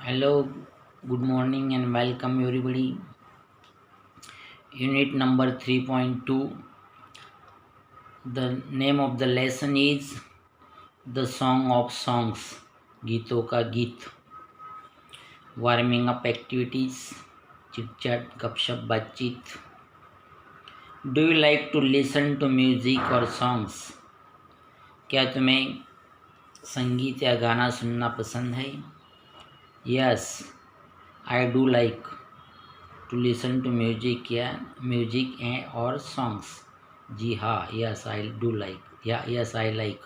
Hello, good morning and welcome everybody. Unit number 3.2. The name of the lesson is The Song of Songs. गीतों का गीत. Warming up activities. Chit chat, गपशप बातचीत. Do you like to listen to music or songs? क्या तुम्हें संगीत या गाना सुनना पसंद है? Yes, I do like to listen to music या म्यूजिक और सॉन्ग्स. जी हाँ, यस आई डू लाइक या यस आई लाइक.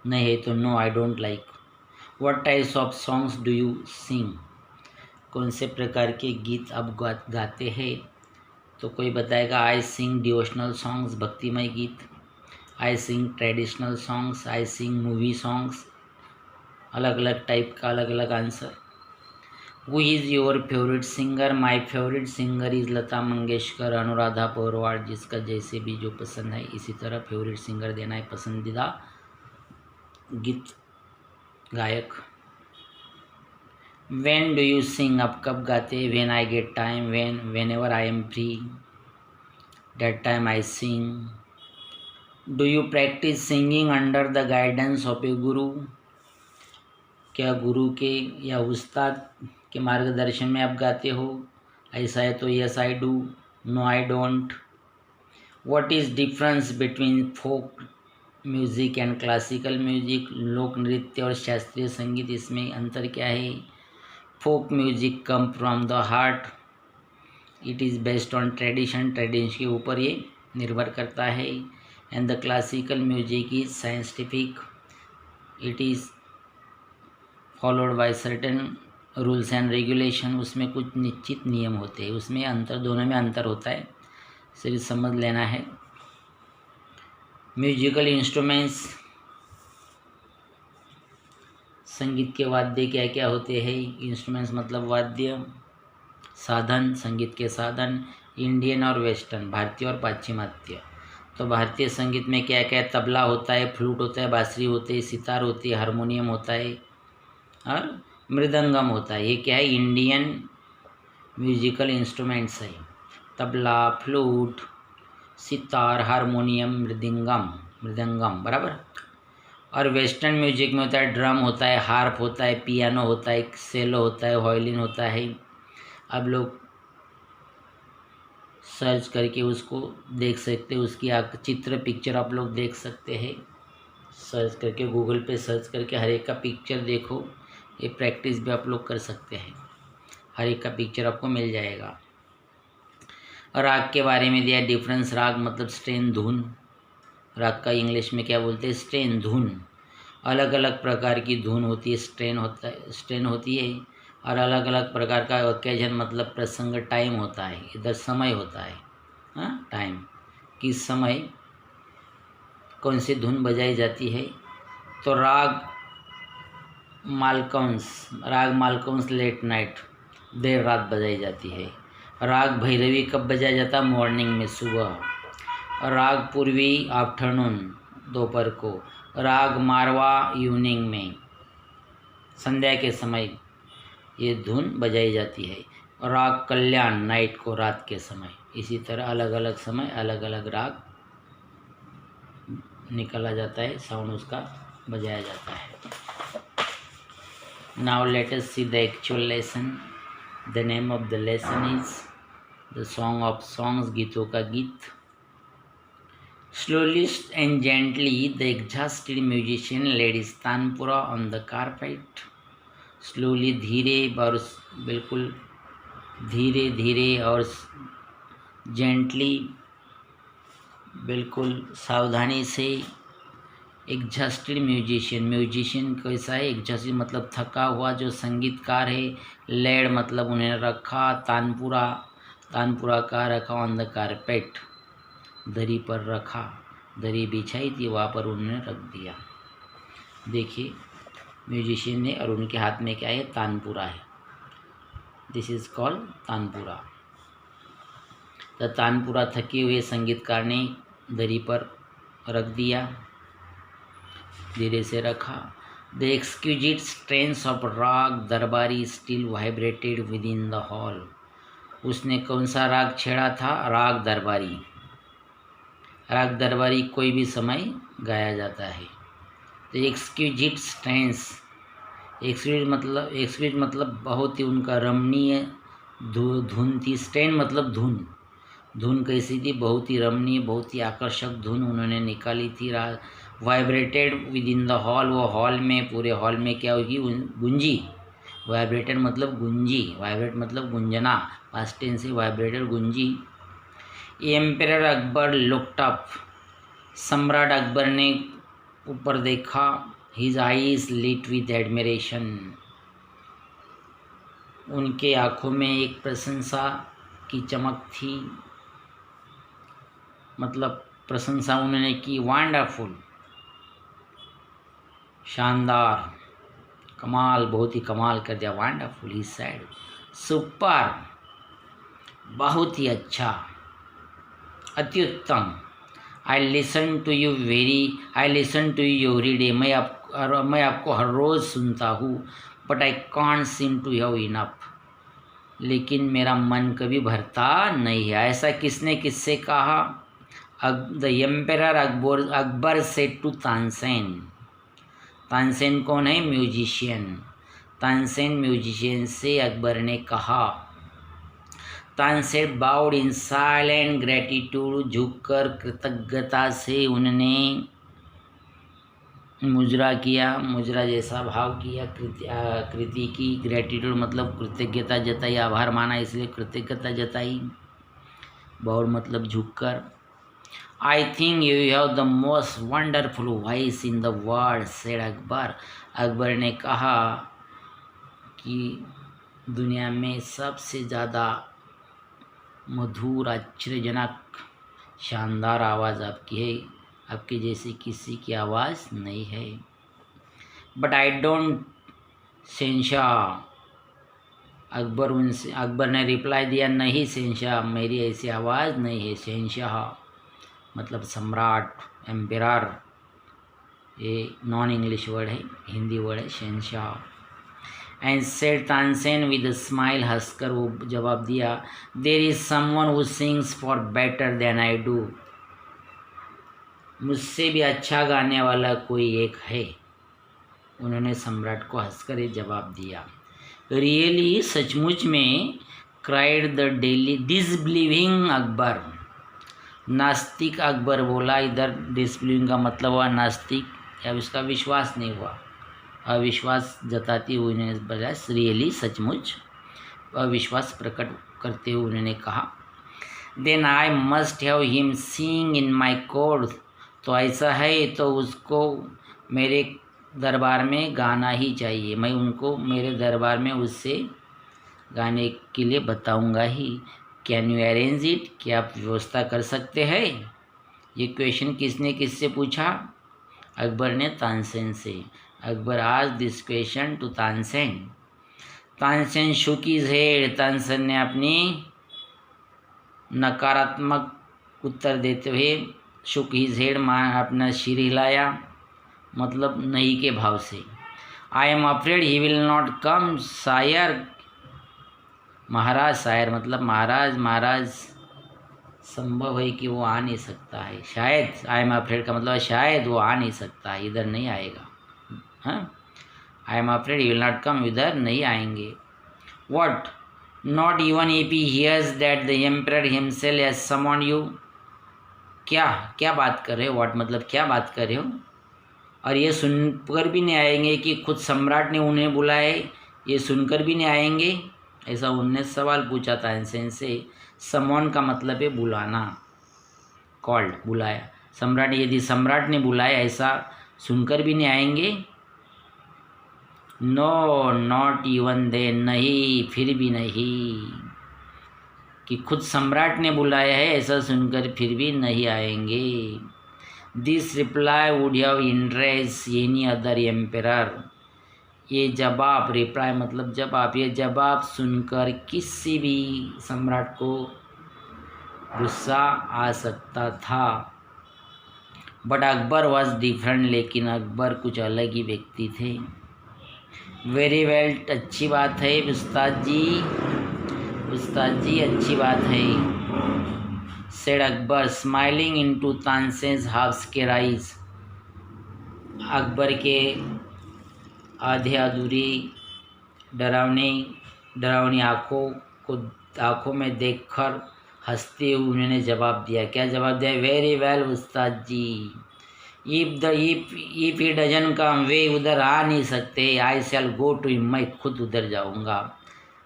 नहीं है तो no I don't like. What types of songs do you sing? कौन से प्रकार के गीत आप गाते हैं? तो कोई बताएगा आई सिंग डिवोशनल सॉन्ग्स, भक्तिमय गीत. आई सिंग ट्रेडिशनल सॉन्ग्स. आई सिंग मूवी सॉन्ग्स. अलग अलग टाइप का अलग अलग answer. Who is your favorite singer? My favorite singer is Lata Mangeshkar, Anuradha पौरवाल. जिसका जैसे भी जो पसंद है इसी तरह फेवरेट सिंगर देना है, पसंदीदा गीत गायक. When do you sing? आप कब गाते? When I get time. Whenever I am free. That time I sing. Do you practice singing under the guidance of a guru? क्या गुरु के या उस्ताद के मार्गदर्शन में आप गाते हो? ऐसा है तो yes I do, no I don't. What is difference between folk music and classical music? लोक नृत्य और शास्त्रीय संगीत, इसमें अंतर क्या है? Folk music come from the heart. It is based on tradition के ऊपर ये निर्भर करता है. And the classical music is scientific. It is followed by certain rules and regulation. उसमें कुछ निश्चित नियम होते हैं. उसमें अंतर, दोनों में अंतर होता है, सिर्फ समझ लेना है. म्यूजिकल इंस्ट्रूमेंट्स, संगीत के वाद्य क्या क्या होते हैं? इंस्ट्रूमेंट्स मतलब वाद्य, साधन, संगीत के साधन. इंडियन और वेस्टर्न, भारतीय और पाश्चिमात्य. तो भारतीय संगीत में क्या क्या? तबला होता है, फ्लूट होता है, बांसुरी होती है, सितार होती है, हारमोनियम होता है और मृदंगम होता है. ये क्या है? इंडियन म्यूजिकल इंस्ट्रूमेंट्स है. तबला, फ्लूट, सितार, हारमोनियम, मृदंगम बराबर. और वेस्टर्न म्यूजिक में होता है ड्रम होता है, हार्प होता है, पियानो होता है, सेलो होता है, वायलिन होता है. अब लोग सर्च करके उसको देख सकते हैं. उसकी चित्र पिक्चर आप लोग देख सकते हैं. सर्च करके गूगल पे सर्च करके हर एक का पिक्चर देखो. ये प्रैक्टिस भी आप लोग कर सकते हैं. हर एक का पिक्चर आपको मिल जाएगा. राग के बारे में दिया डिफरेंस. राग मतलब स्ट्रेन, धुन. राग का इंग्लिश में क्या बोलते हैं? स्ट्रेन, धुन. अलग अलग प्रकार की धुन होती है, स्ट्रेन होती है. और अलग अलग प्रकार का ओकेजन मतलब प्रसंग, टाइम होता है. इधर समय होता है, हाँ टाइम, किस समय कौन सी धुन बजाई जाती है. तो राग मालकौंस लेट नाइट, देर रात बजाई जाती है. राग भैरवी कब बजाया जाता? मॉर्निंग में, सुबह. राग पूर्वी आफ्टरनून, दोपहर को. राग मारवा इवनिंग में, संध्या के समय ये धुन बजाई जाती है. राग कल्याण नाइट को, रात के समय. इसी तरह अलग अलग समय अलग अलग राग निकाला जाता है, साउंड उसका बजाया जाता है. Now let us see the actual lesson. The name of the lesson is The Song of Songs, गीतों का गीत. Slowly and gently the exhausted musician laid his tanpura on the carpet. Slowly, धीरे और बिल्कुल धीरे धीरे और जेंटली, बिल्कुल सावधानी से. एग्जॉस्टेड म्यूजिशियन कैसा है? एग्जॉस्टेड मतलब थका हुआ जो संगीतकार है. लेड मतलब उन्हें रखा. तानपुरा का रखा. ऑन द कारपेट, दरी पर रखा. दरी बिछाई थी, वहाँ पर उन्होंने रख दिया. देखिए म्यूजिशियन ने, और उनके हाथ में क्या है? तानपुरा है. This is called tanpura. तो तानपुरा थके हुए संगीतकार ने दरी पर रख दिया, धीरे से रखा. द एक्सक्यूजिट स्ट्रेन्स ऑफ राग दरबारी still vibrated with in the hall. उसने कौन सा राग छेड़ा था? राग दरबारी। राग दरबारी कोई भी समय गाया जाता है। तो एक्सक्यूजिट स्ट्रेन्स, एक्सक्यूजिट मतलब बहुत ही उनका रमणीय धुन थी। स्ट्रेन मतलब धुन। धुन कैसी थी? बहुत ही रमणीय, बहुत ही आकर्षक धुन उन्होंने निकाली थी। Vibrated with in the hall, वो हॉल में, पूरे हॉल में क्या होगी? गुंजी। वाइब्रेटेड मतलब गुंजी, वाइब्रेट मतलब गुंजना, पास्ट टेंस से वाइब्रेटेड गुंजी। एम्परर अकबर लुक्ड अप, सम्राट अकबर ने ऊपर देखा। His eyes lit with admiration, उनके आँखों में एक प्रशंसा की चमक थी, मतलब प्रशंसा उन्होंने की। वंडरफुल, शानदार, कमाल, बहुत ही कमाल कर दिया। Wonderful, he said. सुपर, बहुत ही अच्छा, अत्युत्तम। I listen to you every day, मैं आपको हर रोज़ सुनता हूँ। But I can't seem to have enough, लेकिन मेरा मन कभी भरता नहीं है। ऐसा किसने किससे कहा? The emperor Akbar said to Tansen. Tansen कौन है? म्यूजिशियन। तानसेन म्यूजिशियन से अकबर ने कहा। Tansen bowed in silent gratitude, झुककर कृतज्ञता से उन्होंने मुजरा किया, मुजरा जैसा भाव किया, कृति की। ग्रेटिट्यूड मतलब कृतज्ञता जताई, आभार माना, इसलिए कृतज्ञता जताई। बाउड मतलब झुककर। I think you have the most wonderful voice in the world, said Akbar. Akbar ने कहा कि दुनिया में सबसे ज़्यादा मधुर, आश्चर्यजनक, शानदार आवाज़ आपकी है, आपके जैसे किसी की आवाज़ नहीं है। बट आई डोंट शहंशाह, अकबर ने रिप्लाई दिया, नहीं शहंशाह, मेरी ऐसी आवाज़ नहीं है। शहंशाह मतलब सम्राट, एम्परर, ये नॉन इंग्लिश वर्ड है, हिंदी वर्ड है शहंशाह। And said Tansen with smile, हंसकर वो जवाब दिया, there is someone who sings far better than I do, मुझसे भी अच्छा गाने वाला कोई एक है। उन्होंने सम्राट को हंसकर ये जवाब दिया। रियली, सचमुच में, क्राइड द डेली डिसबिलीविंग अकबर, नास्तिक अकबर बोला। इधर डिसबिलीविंग का मतलब हुआ नास्तिक, या उसका विश्वास नहीं हुआ, अविश्वास जताती हुई उन्होंने बोला। रियली, सचमुच, अविश्वास प्रकट करते हुए उन्होंने कहा। Then I must have him sing in my court, तो ऐसा है तो उसको मेरे दरबार में गाना ही चाहिए, मैं उनको मेरे दरबार में उससे गाने के लिए बताऊंगा ही। कैन यू अरेंज इट, क्या आप व्यवस्था कर सकते हैं? ये क्वेश्चन किसने किससे पूछा? अकबर ने तानसेन से। अकबर आज this question to Tansen. Tansen shook his head, Tansen ने अपनी नकारात्मक उत्तर देते हुए शुक हिज हेड, अपना सिर हिलाया, मतलब नहीं के भाव से। I am afraid he will not come sire, महाराज, सायर मतलब महाराज, महाराज संभव है कि वो आ नहीं सकता है। शायद, आई एम अफ्रेड का मतलब शायद वो आ नहीं सकता है, इधर नहीं आएगा। हाँ, आई am afraid he will not कम, इधर नहीं आएंगे। What, not even if he hears that the emperor himself has summoned you, क्या क्या बात कर रहे हो? व्हाट मतलब क्या बात कर रहे हो? और ये सुनकर भी नहीं आएंगे कि खुद सम्राट ने उन्हें बुलाए, ये सुनकर भी नहीं आएंगे? ऐसा उनने सवाल पूछा था इनसे। समन का मतलब है बुलाना, कॉल्ड, बुलाया। सम्राट, यदि सम्राट ने बुलाया, ऐसा सुनकर भी नहीं आएंगे? नो, नॉट इवन दे, नहीं, फिर भी नहीं, कि खुद सम्राट ने बुलाया है ऐसा सुनकर फिर भी नहीं आएंगे। This reply would have interest any other emperor, ये जवाब, रिप्लाई मतलब जवाब, ये जवाब सुनकर किसी भी सम्राट को गुस्सा आ सकता था। बट अकबर वॉज डिफरेंट, लेकिन अकबर कुछ अलग ही व्यक्ति थे। वेरी वेल, अच्छी बात है उस्ताद जी अच्छी बात है, said Akbar smiling into Tansen's half square eyes. Akbar के आधे अधूरी डरावनी आँखों में देखकर हंसते हुए उन्होंने जवाब दिया। क्या जवाब दिया? Very well Ustad ji, if he doesn't come, वे उधर आ नहीं सकते, आई शैल गो टू हिम, मैं खुद उधर जाऊंगा,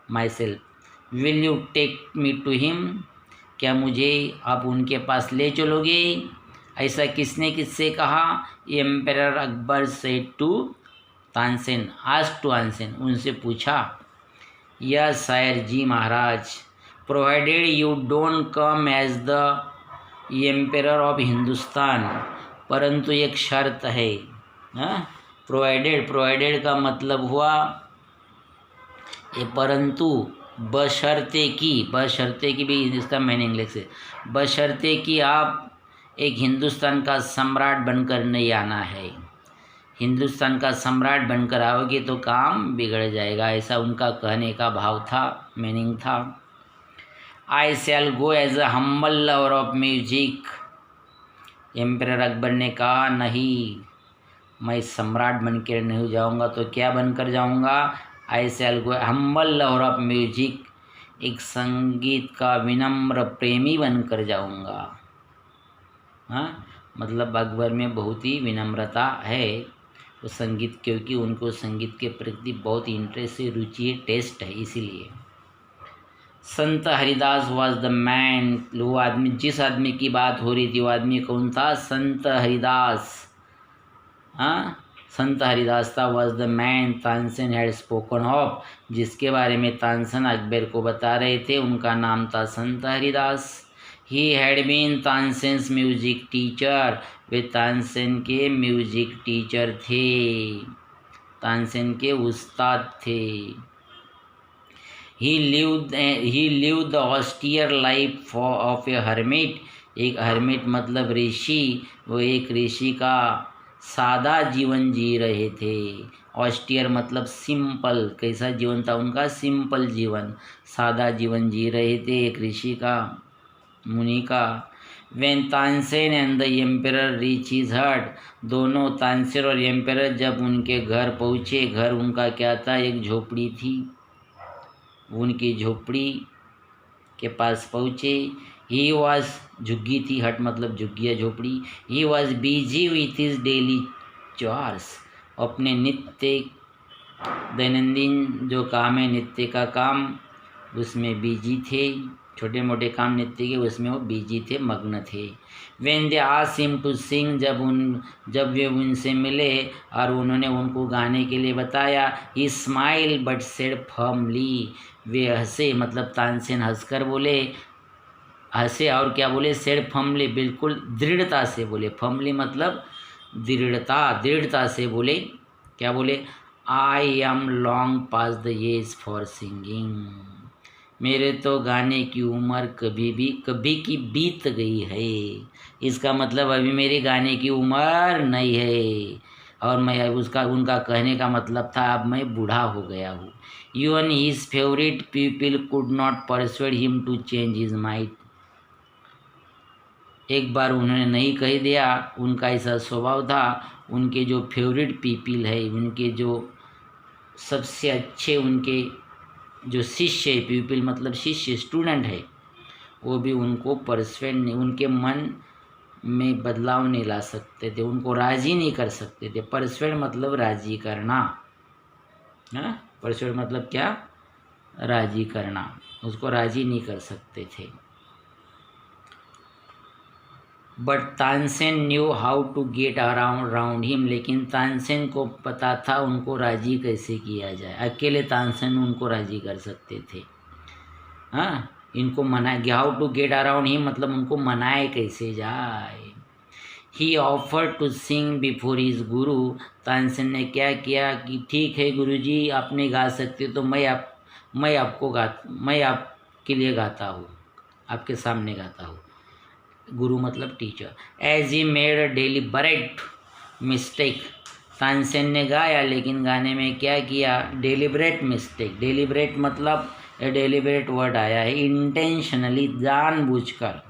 myself. Will you take me to him, क्या मुझे आप उनके पास ले चलोगे? ऐसा किससे कहा? Emperor Akbar said to Tansen, ask to Tansen, उनसे पूछा। यस शायर जी महाराज, provided you don't come as the emperor of Hindustan, परंतु एक शर्त है। प्रोवाइडेड का मतलब हुआ ये परंतु, बशर्ते की भी इसका मैंने इंग्लिश से, बशर्ते कि आप एक हिंदुस्तान का सम्राट बनकर नहीं आना है। हिंदुस्तान का सम्राट बनकर आओगे तो काम बिगड़ जाएगा, ऐसा उनका कहने का भाव था, मीनिंग था। I shall go as a humble lover of music, emperor Akbar ने कहा नहीं, मैं सम्राट बनकर नहीं जाऊंगा, तो क्या बनकर जाऊंगा? आई shall go humble lover of music, एक संगीत का विनम्र प्रेमी बनकर जाऊंगा। हाँ, मतलब अकबर में बहुत ही विनम्रता है, वो संगीत, क्योंकि उनको संगीत के प्रति बहुत ही इंटरेस्ट है, रुचि है, टेस्ट है, इसीलिए। संत हरिदास वॉज द मैन, वो आदमी, जिस आदमी की बात हो रही थी वो आदमी कौन था? संत हरिदास। हाँ, संत हरिदास था। Was the man Tansen had spoken of, जिसके बारे में तानसेन अकबर को बता रहे थे, उनका नाम था Sant Haridas. He had been Tansen's music teacher, वे तानसेन के म्यूजिक टीचर थे, तानसेन के उस्ताद थे। He lived the austere life of a hermit, एक हर्मिट मतलब ऋषि, वो एक ऋषि का सादा जीवन जी रहे थे। ऑस्टियर मतलब सिंपल, कैसा जीवन था उनका? सिंपल जीवन, सादा जीवन जी रहे थे, एक ऋषि का, मुनि का। When Tansen and the emperor reach his हट, दोनों तानसेन और एम्परर जब उनके घर पहुँचे, घर उनका क्या था? एक झोपड़ी थी, उनकी झोपड़ी के पास पहुँचे। ही वॉज, झुग्गी थी, हट मतलब झुग्गिया, झोपड़ी। He was busy with his daily chores, अपने नित्य दैनंदिन जो काम है, नित्य का काम, उसमें बिजी थे, छोटे मोटे काम नित्य के, उसमें वो बिजी थे, मग्न थे। When they asked him to sing, जब वे उनसे मिले और उन्होंने उनको गाने के लिए बताया, ही स्माइल बट सेड फर्मली, वे हंसे, मतलब तानसेन हंसकर बोले, हंसे और क्या बोले? सेड फर्मली, बिल्कुल दृढ़ता से बोले। फर्मली मतलब दृढ़ता से बोले। क्या बोले? I am long past the age for singing, मेरे तो गाने की उम्र कभी की बीत गई है। इसका मतलब अभी मेरे गाने की उम्र नहीं है, और मैं उनका कहने का मतलब था अब मैं बूढ़ा हो गया हूँ। Even his favourite people could not persuade him to change his mind, एक बार उन्होंने नहीं कह दिया, उनका ऐसा स्वभाव था। उनके जो फेवरेट पीपल है, उनके जो सबसे अच्छे, उनके जो शिष्य है, पीपल मतलब शिष्य, स्टूडेंट है, वो भी उनको परsuade नहीं, उनके मन में बदलाव नहीं ला सकते थे, उनको राज़ी नहीं कर सकते थे। परsuade मतलब राज़ी करना, हाँ, परsuade मतलब क्या? राज़ी करना, उसको राज़ी नहीं कर सकते थे। But Tansen knew how to get around him, लेकिन तानसेन को पता था उनको राज़ी कैसे किया जाए। अकेले तानसेन उनको राज़ी कर सकते थे। हाँ, इनको मनाए, how to get around him मतलब उनको मनाए कैसे जाए। He offer to sing before his guru, Tansen ने क्या किया कि ठीक है गुरुजी, आपने गा सकते तो मैं आपके लिए गाता हूँ, आपके सामने गाता हूँ। गुरु मतलब teacher. As he made a deliberate mistake, Tansen ने गाया लेकिन गाने में क्या किया, डेलिबरेट मिस्टेक। डेलिबरेट मतलब डेलिबरेट वर्ड आया है, इंटेंशनली, जानबूझकर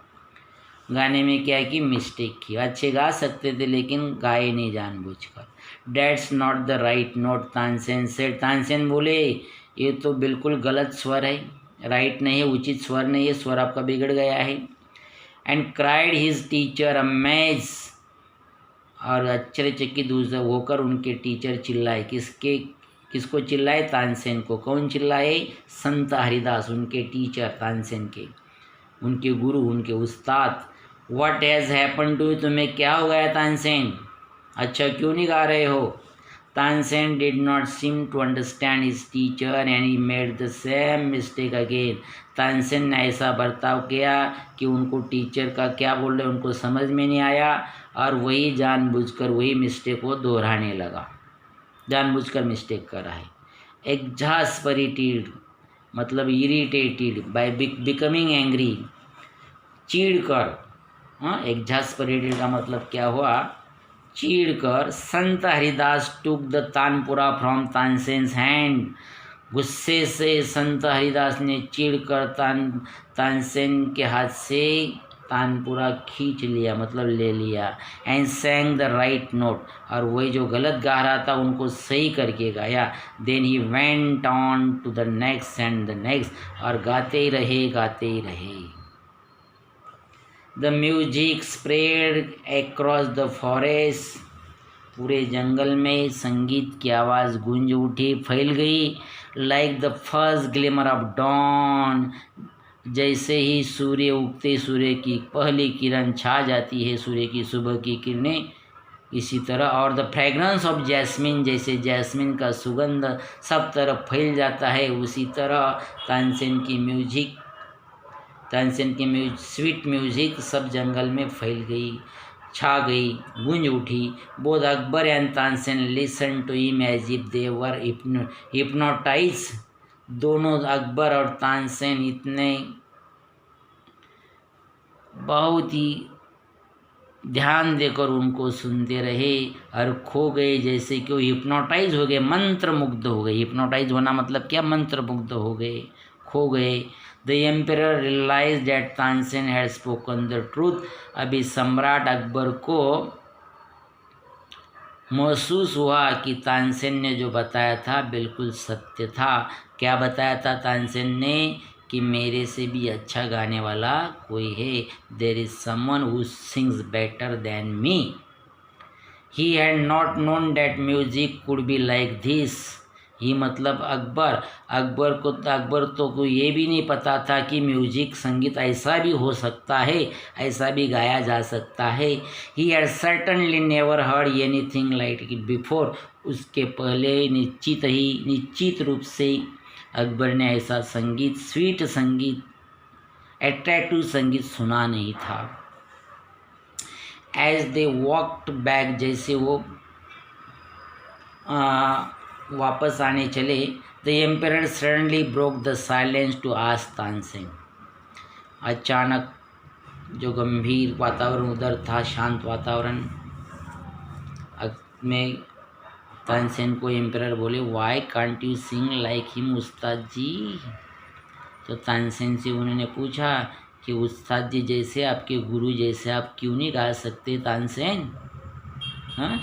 गाने में क्या की, मिस्टेक की। अच्छे गा सकते थे लेकिन गाए नहीं जानबूझकर। That's not the right note, Tansen said, Tansen बोले ये तो बिल्कुल गलत स्वर है, राइट नहीं है, उचित स्वर नहीं है, स्वर आपका बिगड़ गया है। And cried his teacher amaze, और आश्चर्यचकित होकर उनके टीचर चिल्लाए। किसको चिल्लाए, तानसेन को। कौन चिल्लाए, संत हरिदास, उनके टीचर तानसेन के, उनके गुरु, उनके उस्ताद। व्हाट हैज़ हैपन टू, तुम्हें क्या हो गया तानसेन, अच्छा क्यों नहीं गा रहे हो। Tansen did not seem to understand his teacher and he made the same mistake again. Tansen ने ऐसा बर्ताव किया कि उनको टीचर का क्या बोल रहे उनको समझ में नहीं आया, और वही जानबूझकर वही मिस्टेक को दोहराने लगा, जानबूझकर मिस्टेक कर रहा है। एग्जास्परेटेड मतलब इरिटेटेड, बाय बिकमिंग एंग्री, चीड़ कर। हाँ, एग्जास्परेटेड का मतलब क्या हुआ, चीड़ कर। संत Haridas took the tanpura from Tansen's hand, गुस्से से संत हरिदास ने चीड़ कर तानसेन के हाथ से तानपुरा खींच लिया, मतलब ले लिया। And sang the right note, और वही जो गलत गा रहा था उनको सही करके गाया। Then he went on to the next and the next, और गाते ही रहे, गाते ही रहे। The music spread across the forest, पूरे जंगल में संगीत की आवाज़ गूंज उठी, फैल गई। Like the first glimmer of dawn, जैसे ही सूर्य उगते सूर्य की पहली किरण छा जाती है, सूर्य की सुबह की किरणें, इसी तरह। और द फ्रेगरेंस ऑफ जैस्मिन, जैसे जैस्मिन का सुगंध सब तरफ फैल जाता है, उसी तरह तानसेन की स्वीट म्यूजिक सब जंगल में फैल गई, छा गई, गूंज उठी। Both Akbar and Tansen listen to him as if they were hypnotize, दोनों अकबर और तानसेन इतने बहुत ही ध्यान देकर उनको सुनते रहे और खो गए, जैसे कि वो हिप्नोटाइज हो गए, मंत्र मुग्ध हो गए। हिप्नोटाइज होना मतलब क्या, मंत्र मुग्ध हो गए, खो गए। The emperor realize that Tansen had spoken the truth, अभी सम्राट अकबर को महसूस हुआ कि तानसेन ने जो बताया था बिल्कुल सत्य था। क्या बताया था तानसेन ने, कि मेरे से भी अच्छा गाने वाला कोई है, there is someone who sings better than me. He had not known that music could be like this, he मतलब अकबर को ये भी नहीं पता था कि म्यूजिक संगीत ऐसा भी हो सकता है, ऐसा भी गाया जा सकता है। He had certainly never heard anything like it before, उसके पहले निश्चित रूप से अकबर ने ऐसा संगीत, स्वीट संगीत, अट्रैक्टिव संगीत सुना नहीं था। एज दे वॉक्ड बैक, जैसे वो वापस आने चले, the emperor suddenly broke the silence to ask Tansen, अचानक जो गंभीर वातावरण उधर था, शांत वातावरण में तानसेन को एम्परर बोले, why can't you sing like him उस्ताद जी। तो तानसेन से उन्होंने पूछा कि उस्ताद जी जैसे, आपके गुरु जैसे आप क्यों नहीं गा सकते तानसेन। हाँ,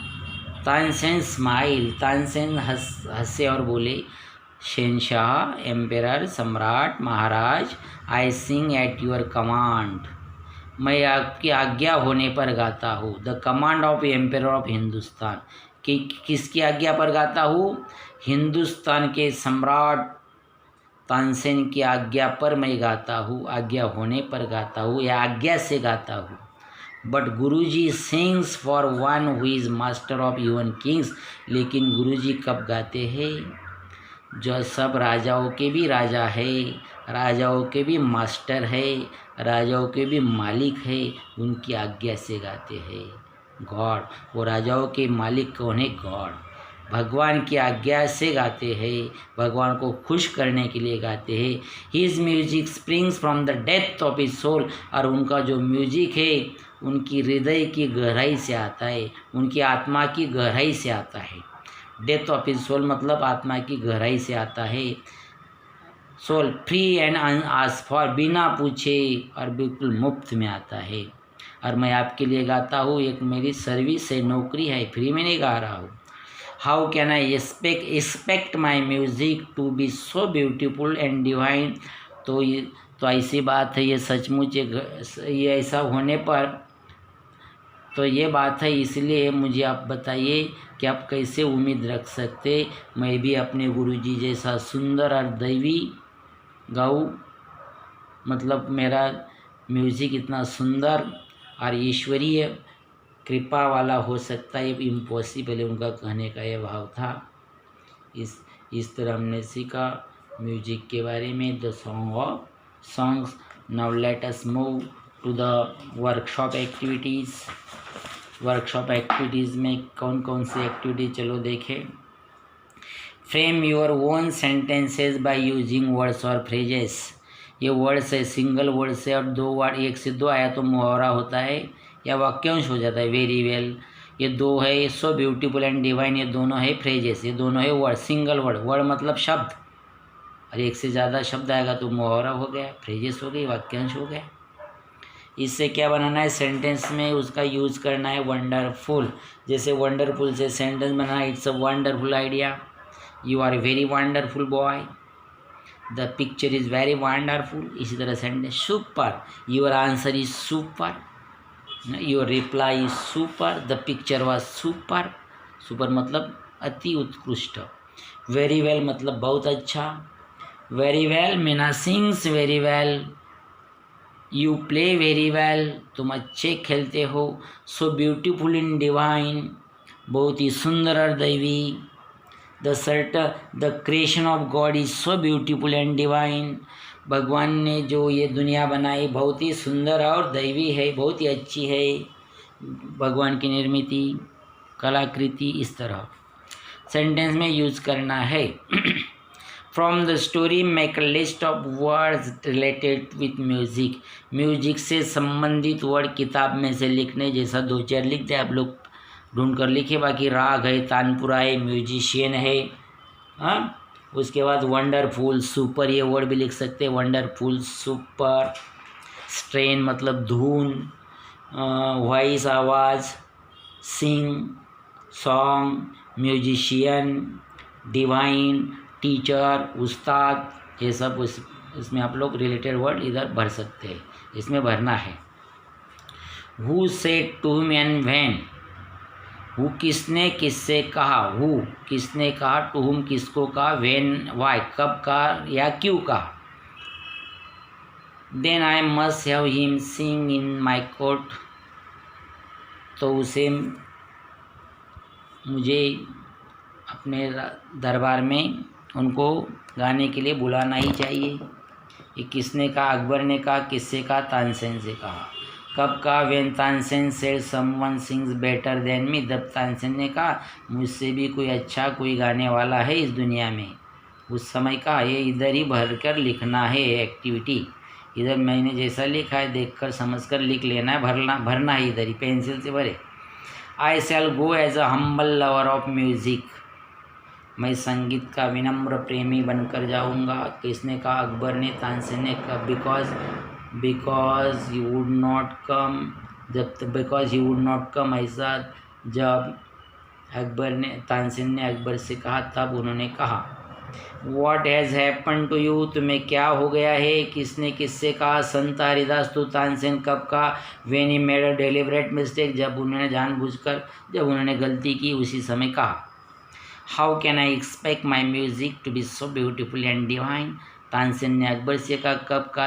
तानसेन स्माइल, तानसेन हंसे और बोले, शहंशाह, एम्परर, सम्राट, महाराज, आई सिंग एट योर कमांड, मैं आपकी आज्ञा होने पर गाता हूँ। The command of emperor of Hindustan, कि किसकी आज्ञा पर गाता हूँ, हिंदुस्तान के सम्राट तानसेन की आज्ञा पर मैं गाता हूँ, आज्ञा होने पर गाता हूँ या आज्ञा से गाता हूँ। But Guruji sings for one who is master of even Kings, लेकिन गुरुजी कब गाते हैं, जो सब राजाओं के भी राजा है, राजाओं के भी मास्टर है, राजाओं के भी मालिक है, उनकी आज्ञा से गाते हैं। गॉड, वो राजाओं के मालिक कौन है, गॉड। भगवान की आज्ञा से गाते हैं, भगवान को खुश करने के लिए गाते हैं। His music springs from the depth of his soul, और उनका जो म्यूजिक है उनकी हृदय की गहराई से आता है, उनकी आत्मा की गहराई से आता है। डेप्थ ऑफ हिज सोल मतलब आत्मा की गहराई से आता है। सोल फ्री एंड अनआस्क्ड फॉर, बिना पूछे और बिल्कुल मुफ्त में आता है। और मैं आपके लिए गाता हूँ, एक मेरी सर्विस है, नौकरी है, फ्री में नहीं गा रहा हूँ। How can I expect my music to be so beautiful and divine. तो ऐसी बात है, ये सचमुच ये ऐसा होने पर तो ये बात है, इसलिए मुझे आप बताइए कि आप कैसे उम्मीद रख सकते मैं भी अपने गुरुजी जैसा सुंदर और दैवी गाऊँ। मतलब मेरा म्यूज़िक इतना सुंदर और ईश्वरीय कृपा वाला हो सकता है, इम्पॉसिबल है, उनका कहने का ये भाव था। इस तरह हमने सीखा म्यूजिक के बारे में, the song of songs. Now let us move to the workshop activities. Workshop activities में कौन कौन सी एक्टिविटी, चलो देखें। Frame your own sentences by using words और फ्रेजेस। ये वर्ड्स है, सिंगल वर्ड्स है और दो वर्ड, एक से दो आया तो मुहावरा होता है या वाक्यांश हो जाता है। वेरी वेल, ये दो है। सो ब्यूटीफुल एंड डिवाइन, ये दोनों है फ्रेजेस, ये दोनों है वर्ड, सिंगल वर्ड। वर्ड मतलब शब्द, और एक से ज़्यादा शब्द आएगा तो मुहावरा हो गया, फ्रेजेस हो गई, वाक्यांश हो गया। इससे क्या बनाना है, सेंटेंस में उसका यूज़ करना है वंडरफुल। जैसे वंडरफुल से सेंटेंस बनाना, it's a wonderful idea, you are very wonderful boy, the picture is very wonderful. इसी तरह sentence, super, your answer is super, your reply is super, the picture was super. Super मतलब अति उत्कृष्ट। Very well मतलब बहुत अच्छा। Very well Meena sings very well, you play very well, तुम अच्छे खेलते हो। सो ब्यूटीफुल इन डिवाइन, बहुत ही सुंदर और दैवी। The creation of God is so beautiful and divine, भगवान ने जो ये दुनिया बनाई बहुत ही सुंदर और दैवी है, बहुत ही अच्छी है भगवान की निर्मित कलाकृति। इस तरह सेंटेंस में यूज करना है। From the story make a list of words related with music, music से संबंधित वर्ड किताब में से लिखने, जैसा दो चार लिख दे आप लोग, ढूंढ कर लिखे। बाकी राग है, तानपुरा है, म्यूजिशियन है, हाँ। उसके बाद वंडरफुल, सुपर, ये वर्ड भी लिख सकते हैं, वंडरफुल, सुपर। स्ट्रेन मतलब धुन, वॉइस आवाज़, sing song, musician, divine, teacher, उस्ताद, ये सब इसमें आप लोग रिलेटेड वर्ड इधर भर सकते हैं, इसमें भरना है। Who said to him and when, who किसने किससे कहा, हु किसने कहा, टू हुम किसको कहा, व्हेन वाई कब कहा या क्यों कहा। Then I must have him sing in my court, तो उसे मुझे अपने दरबार में उनको गाने के लिए बुलाना ही चाहिए। ये किसने कहा, अकबर ने कहा। किससे कहा, तानसेन से कहा। कब कहा, when Tansen said someone sings better than मी, जब तानसेन ने कहा मुझसे भी कोई अच्छा कोई गाने वाला है इस दुनिया में, उस समय कहा। ये इधर ही भर कर लिखना है एक्टिविटी, इधर मैंने जैसा लिखा है देखकर समझकर लिख लेना है, भरना है इधर ही, पेंसिल से भरे। I shall go as a humble lover of music, मैं संगीत का विनम्र प्रेमी बनकर जाऊंगा। किसने कहा, अकबर ने। तानसेन ने कहा because you would not come, because he would not come, ऐसा जब तानसेन ने अकबर से कहा तब उन्होंने कहा। What has happen to you, तुम्हें क्या हो गया है। किसने किससे कहा, संत हरिदास टू तानसेन कब कहा, when he made a deliberate mistake, जब उन्होंने गलती की उसी समय कहा। How can I expect my music to be so beautiful and divine, Tansen ने अकबर से कहा। कब कहा,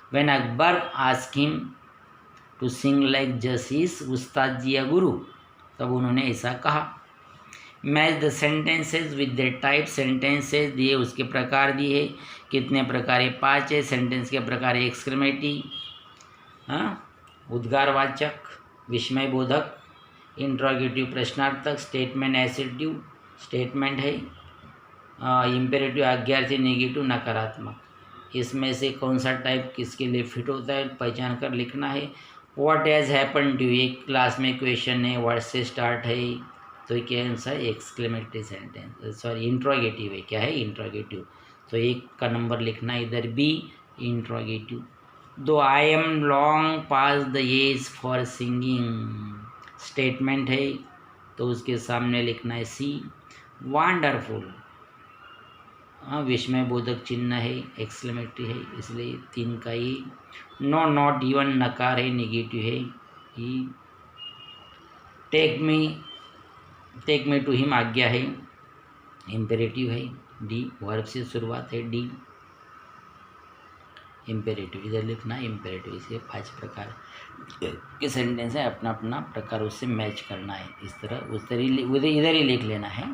when Akbar asked him to sing like जसीस, उस्ताद जी या गुरु, तब उन्होंने ऐसा कहा। Match the sentences with the type, sentences दिए उसके प्रकार दिए, कितने प्रकार है, 5 है। सेंटेंस के प्रकार है, एक्सक्लेमेटिव, हाँ, उद्गारवाचक, विस्मय बोधक, इंट्रोगेटिव प्रश्नार्थक, स्टेटमेंट एसर्टिव स्टेटमेंट है, इम्पेरेटिव आज्ञार्थी नेगेटिव नकारात्मक। इसमें से कौन सा टाइप किसके लिए फिट होता है पहचान कर लिखना है। व्हाट हैज़ हैपन टू, एक क्लास में क्वेश्चन है, वर्ड से स्टार्ट है, तो क्या आंसर है एक्सक्लेमेटरी सेंटेंस, सॉरी इंट्रोगेटिव है, क्या है इंट्रोगेटिव, तो एक का नंबर लिखना है इधर बी इंट्रोगेटिव। दो I am long past the age for singing statement है, तो उसके सामने लिखना है सी वंडरफुल, विस्मय बोधक चिन्ह है, एक्सक्लेमेटरी है, इसलिए 3 का ही। नो नॉट इवन नकार है, नेगेटिव है, ही। टेक मी टू हिम आज्ञा है, इम्पेरेटिव है, डी। वर्ब से शुरुआत है, डी इम्पेरेटिव, इधर लिखना है इम्पेरेटिव। इसके 5 प्रकार के सेंटेंस है, अपना अपना प्रकार उससे मैच करना है, इस तरह इधर ही लिख लेना है।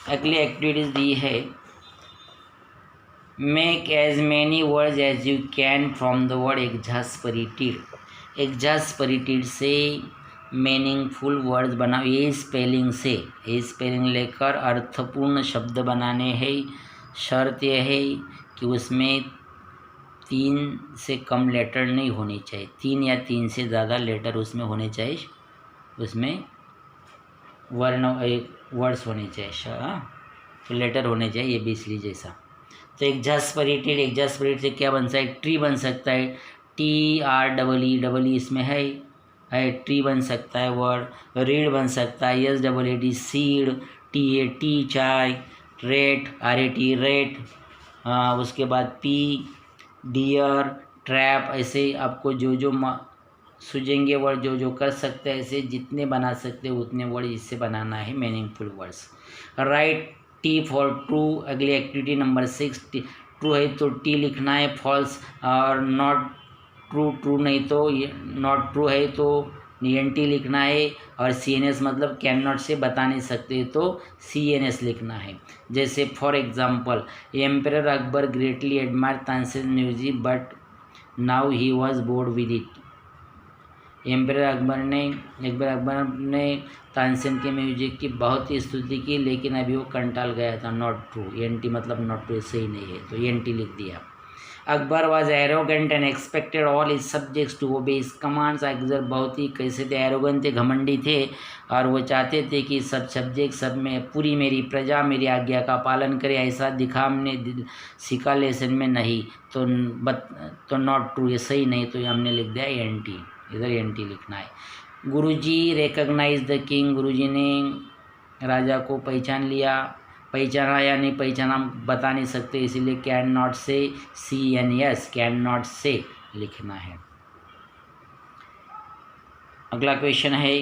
अगली एक्टिविटीज दी है, make as many words as you can from the word exasperated. Exasperated से मीनिंगफुल वर्ड्स बनाओ, ये स्पेलिंग से, ये स्पेलिंग लेकर अर्थपूर्ण शब्द बनाने हैं। शर्त यह है कि उसमें 3 से कम लेटर नहीं होने चाहिए, 3 या 3 से ज़्यादा लेटर उसमें होने चाहिए, उसमें वर्ड्स होने चाहिए, तो लेटर होने चाहिए ABCD जैसा। तो एग्जास्परेटेड से क्या बन सकता है, ट्री बन सकता है, TREE इसमें है ट्री बन सकता है वर्ड। रीड बन सकता है, SEED सीड, TAT चाय, रेट RAT रेट, उसके बाद P डियर, ट्रैप, ऐसे आपको जो सूझेंगे वर्ड, जो कर सकते हैं, ऐसे जितने बना सकते हैं उतने वर्ड इससे बनाना है meaningful words. Right T for true. अगली एक्टिविटी नंबर 6, ट्रू है तो T लिखना है, फॉल्स और नॉट ट्रू नहीं तो नॉट ट्रू है तो NT लिखना है, और CNS मतलब कैन नॉट से बता नहीं सकते तो CNS लिखना है। जैसे for example, emperor Akbar greatly admire Tansen music but now he was bored with it. Emperor Akbar ने तानसेन के म्यूजिक की बहुत ही स्तुति की, लेकिन अभी वो कंटाल गया था। नॉट ट्रू, NT मतलब नॉट ट्रू सही नहीं है, तो NT लिख दिया। Akbar was arrogant and expected all his subjects to obey his commands. Akbar बहुत ही कैसे थे, एरोगेंट थे, घमंडी थे, और वो चाहते थे कि सब सब्जेक्ट सब में पूरी मेरी प्रजा मेरी आज्ञा का पालन करे। ऐसा दिखा हमने सीखा लेसन में नहीं, तो नॉट ट्रू, ये सही नहीं, तो हमने लिख दिया NT, इधर NT लिखना है। गुरुजी रिकॉग्नाइज द किंग, गुरुजी ने राजा को पहचाना या नहीं पहचाना बता नहीं सकते, इसीलिए can not say CNS, can not say लिखना है। अगला क्वेश्चन है,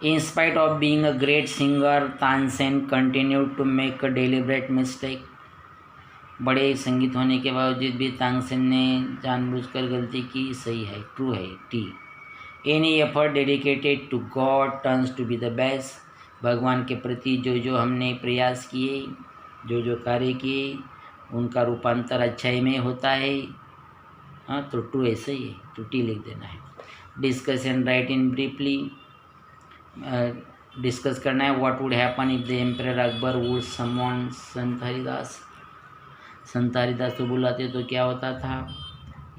in spite of being a great singer Tansen continued to make a deliberate mistake. बड़े संगीत होने के बावजूद भी तानसेन ने जानबूझकर गलती की, सही है, ट्रू है, T। Any effort dedicated to God turns to be the best. भगवान के प्रति जो हमने प्रयास किए, जो कार्य किए, उनका रूपांतर अच्छाई में होता है, हाँ, तो ट्रू ऐसे ही है, तो T लिख देना है। Discuss and right in briefly, discuss करना है, what would happen if the emperor Akbar would someone संत हरिदास। संत हरिदास को बुलाते तो क्या होता था,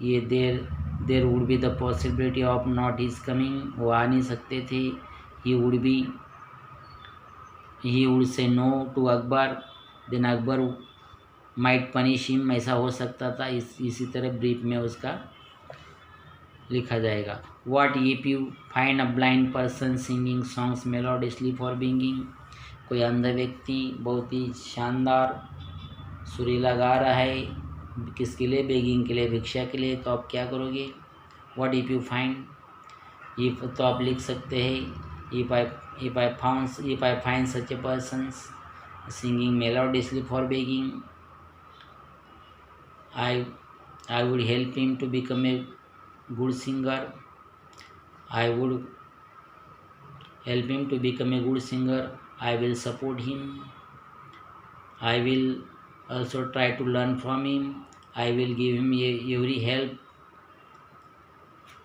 ये there would be the possibility of not his coming, वो आ नहीं सकते थे। He would say no to Akbar, then Akbar might punish him, ऐसा हो सकता था। इसी तरह ब्रीफ में उसका लिखा जाएगा। What if you find a blind person singing songs melodiously for begging. कोई अंध व्यक्ति बहुत ही शानदार सुरीला गा रहा है, किसके लिए, बेगिंग के लिए, भिक्षा के लिए, तो आप क्या करोगे। What if you find, if तो आप लिख सकते हैं, if I find such a person singing melodiously for begging, I would help him to become a good singer. I would help him to become a good singer. I will support him. I will also try to learn from him. I will give him every help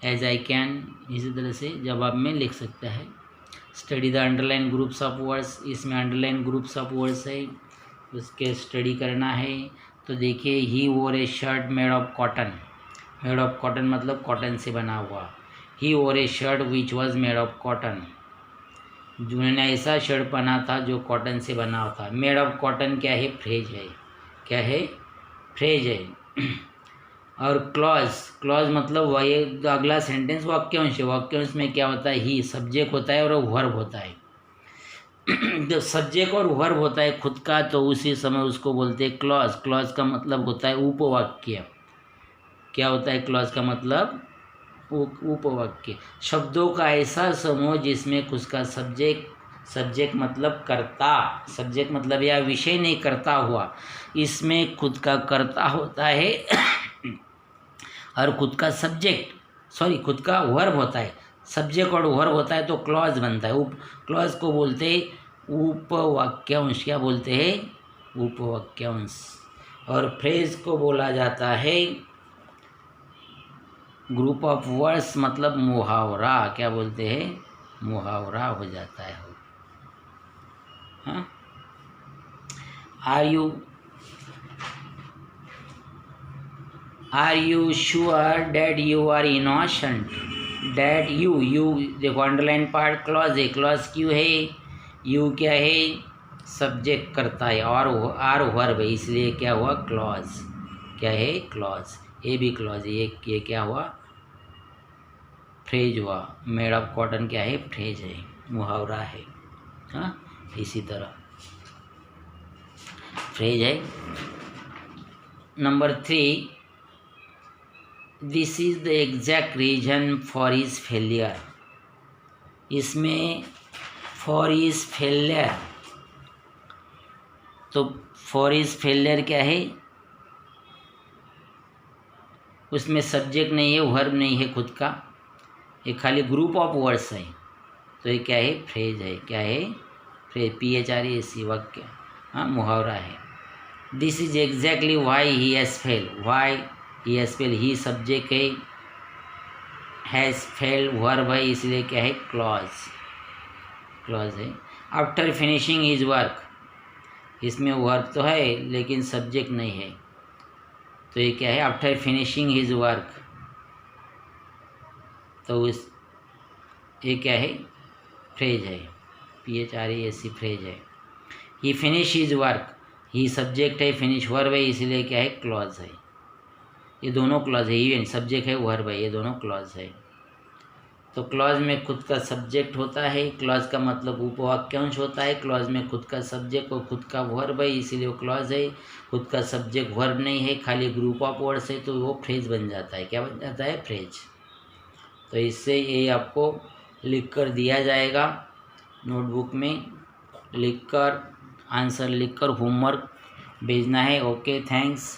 as I can, इसी तरह से जवाब में लिख सकता है। Study the underline groups of words, इसमें underline groups of words है, उसके स्टडी करना है। तो देखिए, he wore a shirt made of cotton, made of cotton मतलब कॉटन से बना हुआ। He wore a shirt which was made of cotton, जिन्होंने ऐसा शर्ट पहना था जो कॉटन से बना हुआ था। मेड ऑफ कॉटन क्या है? फ्रेज है। क्या है? फ्रेज है। और क्लॉज, क्लॉज मतलब वही अगला सेंटेंस वाक्यांश है। वाक्यांश में क्या होता है? ही सब्जेक्ट होता है और वर्ब होता है। जब सब्जेक्ट और वर्ब होता है खुद का, तो उसी समय उसको बोलते हैं क्लॉज। क्लॉज का मतलब होता है उपवाक्य। क्या होता है क्लॉज का मतलब? उपवाक्य। शब्दों का ऐसा समूह जिसमें खुद का सब्जेक्ट, सब्जेक्ट मतलब कर्ता, सब्जेक्ट मतलब या विषय नहीं, करता हुआ, इसमें खुद का कर्ता होता है और खुद का सब्जेक्ट, सॉरी खुद का वर्ब होता है। सब्जेक्ट और वर्ब होता है तो क्लॉज बनता है। क्लॉज को बोलते हैं उपवाक्यांश। क्या बोलते हैं? उपवाक्यांश। और फ्रेज को बोला जाता है ग्रुप ऑफ वर्ड्स, मतलब मुहावरा। क्या बोलते हैं? मुहावरा हो जाता है। हाँ, are you sure that you are innocent? That you देखो अंडरलाइन पार्ट क्लॉज है। क्लॉज क्यों है? यू क्या है? सब्जेक्ट करता है, और आर वर्ब है, इसलिए क्या हुआ? क्लॉज। क्या है? क्लॉज। ये भी क्लॉज है। ये क्या हुआ? फ्रेज हुआ। मेड ऑफ कॉटन क्या है? फ्रेज है, मुहावरा है। हाँ, इसी तरह फ्रेज है। Number 3, this is the exact reason for his failure. इसमें फॉर हिज फेलियर, तो फॉर हिज फेलियर क्या है? उसमें सब्जेक्ट नहीं है, वर्ब नहीं है खुद का, ये खाली ग्रुप ऑफ वर्ड्स है। तो ये क्या है? फ्रेज है। क्या है? फ्रेज। PHRAC, वाक्य। हाँ, मुहावरा है। This is exactly why he has fail. Why he has fail, he subject है, हैज़ फेल वर्ब है, इसलिए क्या है? क्लॉज। क्लॉज है। आफ्टर फिनिशिंग हिज वर्क, इसमें वर्ब तो है लेकिन सब्जेक्ट नहीं है, तो ये क्या है? आफ्टर फिनिशिंग हिज वर्क, तो इस ये क्या है? फ्रेज है। PHRAC, फ्रेज है। ही फिनिश हिज वर्क, ही सब्जेक्ट है, फिनिश वर्ब है, इसलिए क्या है? क्लॉज है। ये दोनों क्लॉज है, इवन सब्जेक्ट है, वर्ब है, ये दोनों क्लॉज है। तो क्लॉज में खुद का सब्जेक्ट होता है, क्लॉज का मतलब उपवाक्यांश होता है। क्लॉज में खुद का सब्जेक्ट और खुद का वर्ब है, इसीलिए वो क्लॉज है। खुद का सब्जेक्ट वर्ब नहीं है, खाली ग्रुप ऑफ वर्ड्स है, तो वो फ्रेज बन जाता है। क्या बन जाता है? फ्रेज। तो इससे ये आपको लिख कर दिया जाएगा, नोटबुक में लिख कर, आंसर लिख कर होमवर्क भेजना है। Okay, thanks.